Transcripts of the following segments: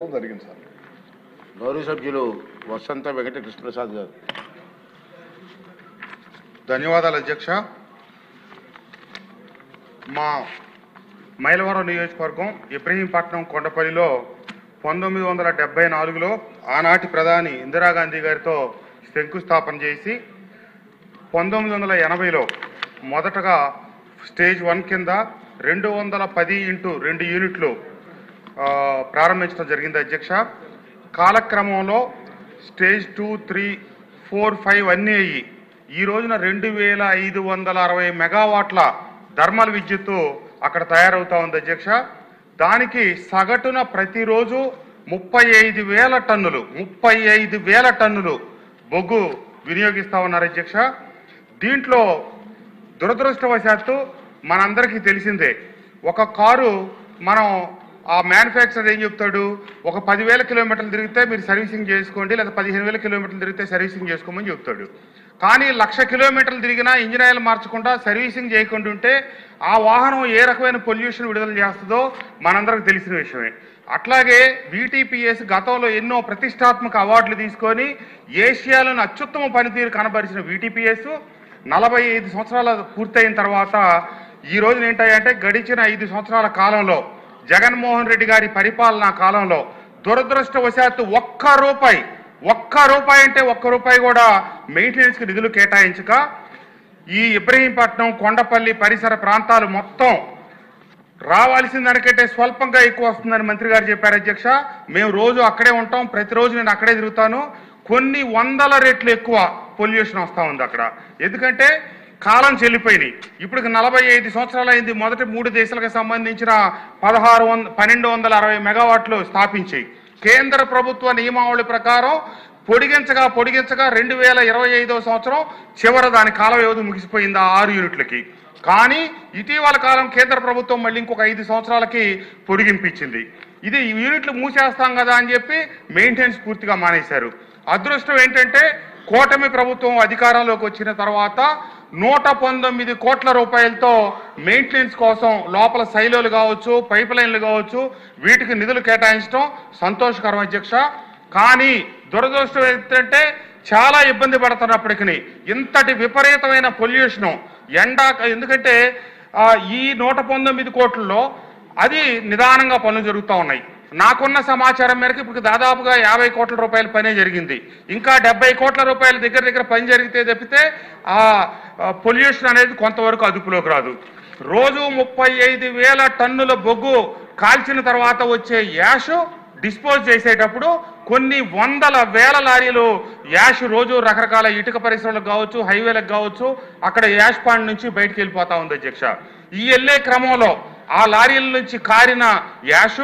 జరిగింది సార్. గౌరవ సభ్యులు వసంత వెంకటకృష్ణ ప్రసాద్ గారు. ధన్యవాదాలు అధ్యక్ష. మా మైలవరం నియోజకవర్గం ఇబ్రహీంపట్నం కొండపల్లిలో 1974లో ఆనాటి ప్రధాని ఇందిరాగాంధీ గారితో శంకుస్థాపన చేసి 1980లో మొదటగా స్టేజ్ 1 కింద 210x2 యూనిట్లు ప్రారంభించడం జరిగింది అధ్యక్ష. కాలక్రమంలో స్టేజ్ 2, 3, 4, 5 అన్నీ అయ్యి ఈ రోజున 2560 మెగావాట్ల థర్మల్ విద్యుత్తు అక్కడ తయారవుతా ఉంది అధ్యక్ష. దానికి సగటున ప్రతిరోజు 35,000 టన్నులు బొగ్గు వినియోగిస్తా ఉన్నారు అధ్యక్ష. దీంట్లో దురదృష్టవశాత్తు మనందరికీ తెలిసిందే, ఒక కారు మనం ఆ మ్యానుఫ్యాక్చరర్ ఏం చెప్తాడు, ఒక 10,000 కిలోమీటర్లు తిరిగితే మీరు సర్వీసింగ్ చేసుకోండి, లేదా 15,000 కిలోమీటర్లు తిరిగితే సర్వీసింగ్ చేసుకోమని చెప్తాడు. కానీ 1,00,000 కిలోమీటర్లు తిరిగినా ఇంజిన్ ఆయిల్ మార్చకుండా సర్వీసింగ్ చేయకుండా ఉంటే ఆ వాహనం ఏ రకమైన పొల్యూషన్ విడుదల చేస్తుందో మనందరికి తెలిసిన విషయమే. అట్లాగే VTPS గతంలో ఎన్నో ప్రతిష్టాత్మక అవార్డులు తీసుకొని ఏషియాలోని అత్యుత్తమ పనితీరు కనబరిచిన VTPS 45 సంవత్సరాలు పూర్తయిన తర్వాత ఈ రోజున ఏంటంటే గడిచిన 5 సంవత్సరాల కాలంలో జగన్మోహన్ రెడ్డి గారి పరిపాలనా కాలంలో దురదృష్టవశాత్తు ఒక్క రూపాయి కూడా మెయింటెనెన్స్కి నిధులు కేటాయించక ఈ ఇబ్రహీంపట్నం కొండపల్లి పరిసర ప్రాంతాలు మొత్తం రావాల్సిన దానికంటే స్వల్పంగా ఎక్కువ వస్తుందని మంత్రి గారు చెప్పారు అధ్యక్ష. మేము రోజు అక్కడే ఉంటాం, ప్రతిరోజు నేను అక్కడే తిరుగుతాను. కొన్ని 100 రెట్లు ఎక్కువ పొల్యూషన్ వస్తూ ఉంది అక్కడ. ఎందుకంటే కాలం చెల్లిపోయినాయి. ఇప్పుడు 45 సంవత్సరాలు అయింది మొదటి 3 దేశాలకు సంబంధించిన 1260 మెగావాట్లు స్థాపించి కేంద్ర ప్రభుత్వ నియమావళి ప్రకారం పొడిగించగా 2025వ సంవత్సరం చివర దాని కాల వ్యవధి ముగిసిపోయింది ఆ 6 యూనిట్లకి. కానీ ఇటీవల కాలం కేంద్ర ప్రభుత్వం మళ్ళీ ఇంకొక 5 సంవత్సరాలకి పొడిగింపించింది. ఇది యూనిట్లు మూసేస్తాం కదా అని చెప్పి మెయింటెనెన్స్ పూర్తిగా మానేశారు. అదృష్టం ఏంటంటే కూటమి ప్రభుత్వం అధికారంలోకి వచ్చిన తర్వాత 119 కోట్ల రూపాయలతో మెయింటెనెన్స్ కోసం లోపల సైలోలు కావచ్చు, పైప్ లైన్లు కావచ్చు, వీటికి నిధులు కేటాయించడం సంతోషకరం అధ్యక్ష. కానీ దురదృష్టం ఏంటంటే చాలా ఇబ్బంది పడుతున్నప్పటికీ ఇంతటి విపరీతమైన పొల్యూషను ఎందుకంటే ఈ 119 కోట్లలో అది నిదానంగా పనులు జరుగుతూ ఉన్నాయి. నాకున్న సమాచారం మేరకు ఇప్పుడు దాదాపుగా 50 కోట్ల రూపాయల పనే జరిగింది. ఇంకా 70 కోట్ల రూపాయల దగ్గర పని జరిగితే తప్పితే ఆ పొల్యూషన్ అనేది కొంతవరకు అదుపులోకి రాదు. రోజు 35,000 టన్నుల బొగ్గు కాల్చిన తర్వాత వచ్చే యాష్ డిస్పోజ్ చేసేటప్పుడు కొన్ని 100,000 లారీలు యాష్ రోజు రకరకాల ఇటుక పరిశ్రమలకు కావచ్చు, హైవేలకు కావచ్చు, అక్కడ యాష్ పాండ్ నుంచి బయటకు వెళ్ళిపోతా ఉంది అధ్యక్ష. ఈ వెళ్ళే క్రమంలో ఆ లారీల నుంచి కారిన యాష్,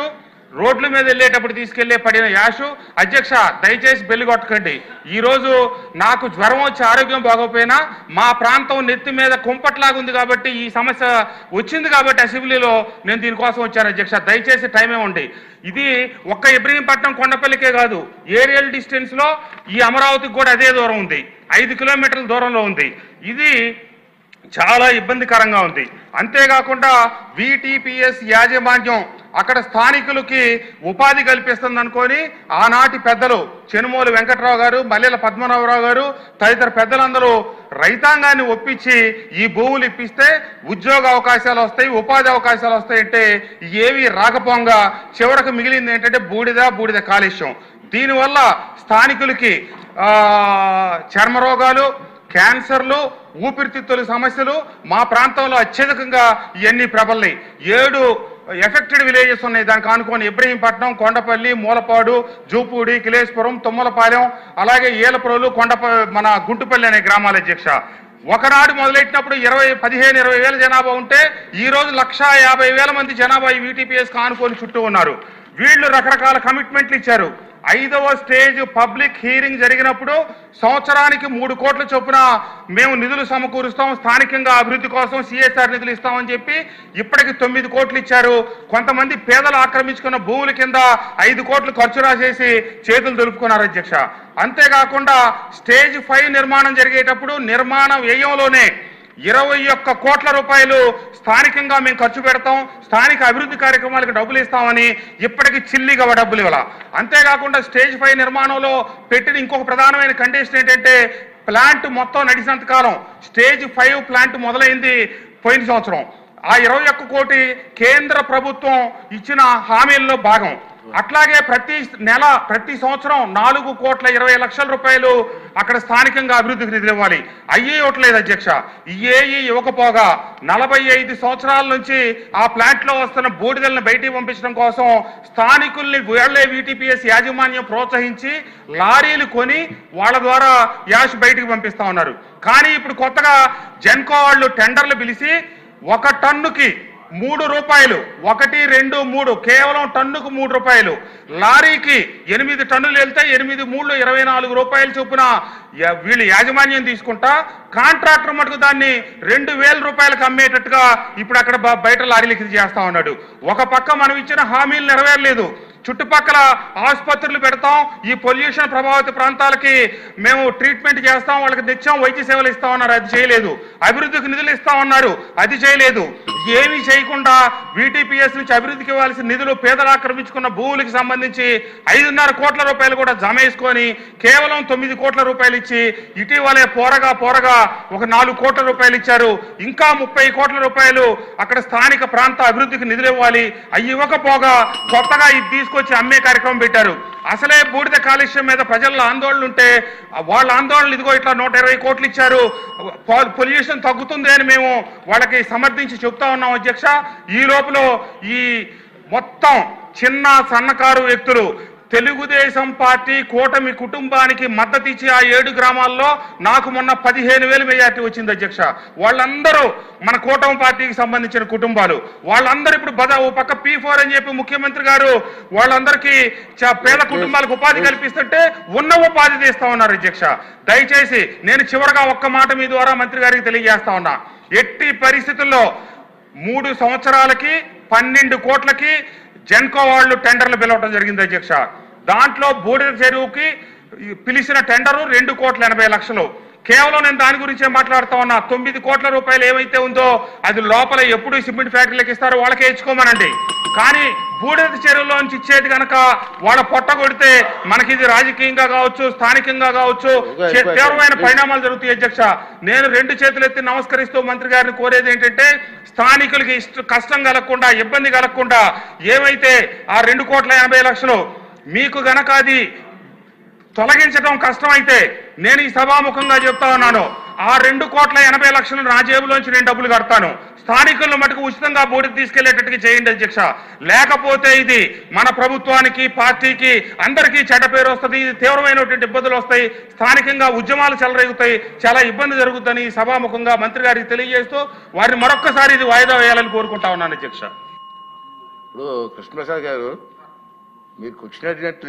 రోడ్ల మీద వెళ్ళేటప్పుడు తీసుకెళ్లే పడిన యాషు అధ్యక్ష దయచేసి బెల్లి కొట్టకండి. ఈరోజు నాకు జ్వరం వచ్చి ఆరోగ్యం బాగోపోయినా మా ప్రాంతం నెత్తి మీద కుంపట్లాగా ఉంది కాబట్టి ఈ సమస్య వచ్చింది కాబట్టి అసెంబ్లీలో నేను దీనికోసం వచ్చాను అధ్యక్ష. దయచేసి టైం ఇవ్వండి. ఇది ఒక్క ఇబ్రహీంపట్నం కొండపల్లికే కాదు, ఏరియల్ డిస్టెన్స్లో ఈ అమరావతికి కూడా అదే దూరం ఉంది, 5 కిలోమీటర్ల దూరంలో ఉంది. ఇది చాలా ఇబ్బందికరంగా ఉంది. అంతేకాకుండా VTPS యాజమాన్యం అక్కడ స్థానికులకి ఉపాధి కల్పిస్తుంది అనుకొని ఆనాటి పెద్దలు చెనుమోలు వెంకట్రావు గారు, మల్లెల పద్మనాభరావు గారు తదితర పెద్దలందరూ రైతాంగాన్ని ఒప్పించి ఈ భూములు ఇప్పిస్తే ఉద్యోగ అవకాశాలు వస్తాయి, ఉపాధి అవకాశాలు వస్తాయంటే ఏవి రాకపోగా చివరకు మిగిలింది ఏంటంటే బూడిద కాలుష్యం. దీనివల్ల స్థానికులకి చర్మరోగాలు, క్యాన్సర్లు, ఊపిరితిత్తుల సమస్యలు మా ప్రాంతంలో అత్యధికంగా ఇవన్నీ ప్రబలినాయి. 7 ఎఫెక్టెడ్ విలేజెస్ ఉన్నాయి. దానికి ఆనుకొని ఇబ్రహీంపట్నం, కొండపల్లి, మూలపాడు, జూపూడి, కిలేశ్వరం, తుమ్మలపాలెం, అలాగే ఏలప్రోలు, మన గుంటుపల్లి అనే గ్రామాల అధ్యక్ష. ఒకనాడు మొదలెట్టినప్పుడు 15-20 వేల జనాభా ఉంటే ఈ రోజు 150,000 మంది జనాభా ఈ VTPS ఆనుకొని చుట్టూ ఉన్నారు. వీళ్ళు రకరకాల కమిట్మెంట్లు ఇచ్చారు. 5వ స్టేజ్ పబ్లిక్ హీరింగ్ జరిగినప్పుడు సంవత్సరానికి 3 కోట్ల చొప్పున మేము నిధులు సమకూరుస్తాం, స్థానికంగా అభివృద్ధి కోసం CSR నిధులు ఇస్తామని చెప్పి ఇప్పటికి 9 కోట్లు ఇచ్చారు. కొంతమంది పేదలు ఆక్రమించుకున్న భూముల కింద 5 కోట్లు ఖర్చు రాసేసి చేతులు దులుపుకున్నారు అధ్యక్ష. అంతేకాకుండా స్టేజ్ 5 నిర్మాణం జరిగేటప్పుడు నిర్మాణ వ్యయంలోనే 21 కోట్ల రూపాయలు స్థానికంగా మేము ఖర్చు పెడతాం, స్థానిక అభివృద్ధి కార్యక్రమాలకు డబ్బులు ఇస్తామని ఇప్పటికి చిల్లిగా డబ్బులు ఇవ్వాల. అంతేకాకుండా స్టేజ్ 5 నిర్మాణంలో పెట్టిన ఇంకొక ప్రధానమైన కండిషన్ ఏంటంటే ప్లాంట్ మొత్తం నడిచినంత కాలం స్టేజ్ 5 ప్లాంట్ మొదలైంది పోయిన సంవత్సరం. ఆ 21 కోటి కేంద్ర ప్రభుత్వం ఇచ్చిన హామీల్లో భాగం. అట్లాగే ప్రతి నెల ప్రతి సంవత్సరం 4,20,00,000 రూపాయలు అక్కడ స్థానికంగా అభివృద్ధికి నిధులు ఇవ్వాలి. అయ్యే ఇవ్వట్లేదు అధ్యక్ష. ఏఈ ఇవ్వకపోగా 45 సంవత్సరాల నుంచి ఆ ప్లాంట్ లో వస్తున్న బూడిదలను బయటికి పంపించడం కోసం స్థానికుల్ని వీళ్లే వీటీపీఎస్ యాజమాన్యం ప్రోత్సహించి లారీలు కొని వాళ్ళ ద్వారా యాష్ బయటికి పంపిస్తా ఉన్నారు. కానీ ఇప్పుడు కొత్తగా జెన్కో వాళ్ళు టెండర్లు పిలిచి 1 టన్నుకి 3 రూపాయలు, 1, 2, 3 కేవలం టన్నుకు 3 రూపాయలు, లారీకి 8 టన్నులు వెళ్తే 8, 3, 24 రూపాయలు చొప్పున వీళ్ళు యాజమాన్యం తీసుకుంటా కాంట్రాక్టర్ మటుకు దాన్ని 2,000 రూపాయలకు అమ్మేటట్టుగా ఇప్పుడు అక్కడ బయట లారీలకి చేస్తా ఉన్నాడు. ఒక పక్క మనం ఇచ్చిన హామీలు నెరవేరలేదు, చుట్టుపక్కల ఆసుపత్రులు పెడతాం, ఈ పొల్యూషన్ ప్రభావిత ప్రాంతాలకి మేము ట్రీట్మెంట్ చేస్తాం, వాళ్ళకి నిత్యం వైద్య సేవలు ఇస్తా ఉన్నారు, అది చేయలేదు. అభివృద్ధికి నిధులు ఇస్తా ఉన్నారు, అది చేయలేదు. ఏమీ చేయకుండా వీటీపీఎస్ నుంచి అభివృద్ధికి ఇవ్వాల్సిన నిధులు పేదలు ఆక్రమించుకున్న భూములకి సంబంధించి 5.5 కోట్ల రూపాయలు కూడా జమ వేసుకొని కేవలం 9 కోట్ల రూపాయలు ఇచ్చి ఇటీవలే పోరగా ఒక 4 కోట్ల రూపాయలు ఇచ్చారు. ఇంకా 30 కోట్ల రూపాయలు అక్కడ స్థానిక ప్రాంత అభివృద్ధికి నిధులు ఇవ్వాలి. అవి ఇవ్వకపోగా కొత్తగా ఇది తీసుకొచ్చి అమ్మే కార్యక్రమం పెట్టారు. అసలే బూడిద కాలుష్యం మీద ప్రజల్లో ఆందోళన ఉంటే వాళ్ళ ఆందోళనలు ఇదిగో ఇట్లా 120 కోట్లు ఇచ్చారు, పొల్యూషన్ తగ్గుతుంది అని మేము వాళ్ళకి సమర్థించి చెప్తా ఉన్నాం అధ్యక్ష. ఈ లోపల ఈ మొత్తం చిన్న సన్నకారు వ్యక్తులు తెలుగుదేశం పార్టీ కూటమి కుటుంబానికి మద్దతు ఇచ్చి ఆ 7 గ్రామాల్లో నాకు మొన్న 15,000 మెజార్టీ వచ్చింది అధ్యక్ష. వాళ్ళందరూ మన కూటమి పార్టీకి సంబంధించిన కుటుంబాలు. వాళ్ళందరూ ఇప్పుడు ఓ పక్క P4 అని చెప్పి ముఖ్యమంత్రి గారు వాళ్ళందరికీ పేద కుటుంబాలకు ఉపాధి కల్పిస్తుంటే ఉన్న ఉపాధి తీస్తా ఉన్నారు అధ్యక్ష. దయచేసి నేను చివరగా ఒక్క మాట మీ ద్వారా మంత్రి గారికి తెలియజేస్తా ఉన్నా. ఎట్టి పరిస్థితుల్లో 3 సంవత్సరాలకి 12 కోట్లకి జెన్కో వాళ్ళు టెండర్లు పిలవడం జరిగింది అధ్యక్ష. దాంట్లో బూడిద చెరువుకి పిలిచిన టెండరు 2,80,00,000. కేవలం నేను దాని గురించే మాట్లాడుతా ఉన్నా. 9 కోట్ల రూపాయలు ఏమైతే ఉందో అది లోపల ఎప్పుడు సిమెంట్ ఫ్యాక్టరీలకు ఇస్తారో వాళ్ళకే ఇచ్చుకోమనండి. కానీ బూడిద చెరువులోంచి ఇచ్చేది కనుక వాళ్ళ పొట్ట కొడితే మనకి ఇది రాజకీయంగా కావచ్చు, స్థానికంగా కావచ్చు తీవ్రమైన పరిణామాలు జరుగుతాయి అధ్యక్ష. నేను 2 చేతులు ఎత్తి నమస్కరిస్తూ మంత్రి గారిని కోరేది ఏంటంటే స్థానికులకి కష్టం కలగకుండా, ఇబ్బంది కలగకుండా ఏమైతే ఆ 2,80,00,000 మీకు గనక అది తొలగించడం కష్టమైతే నేను ఈ సభాముఖంగా చెప్తా ఉన్నాను, ఆ 2,80,00,000 నా జేబులోంచి నేను డబ్బులు కడతాను. స్థానికులను మటుకు ఉచితంగా బూడిద తీసుకెళ్లేటట్టుగా చేయండి అధ్యక్ష. లేకపోతే ఇది మన ప్రభుత్వానికి, పార్టీకి, అందరికీ చెడ్డ పేరు వస్తుంది. ఇది తీవ్రమైనటువంటి ఇబ్బందులు వస్తాయి, స్థానికంగా ఉద్యమాలు చెలరేగుతాయి, చాలా ఇబ్బంది జరుగుతుందని సభాముఖంగా మంత్రి గారికి తెలియజేస్తూ వారిని మరొక్కసారి ఇది వాయిదా వేయాలని కోరుకుంటా ఉన్నాను అధ్యక్ష. ఇప్పుడు కృష్ణప్రసాద్ గారు మీరు క్వశ్చన్ అడిగినట్టు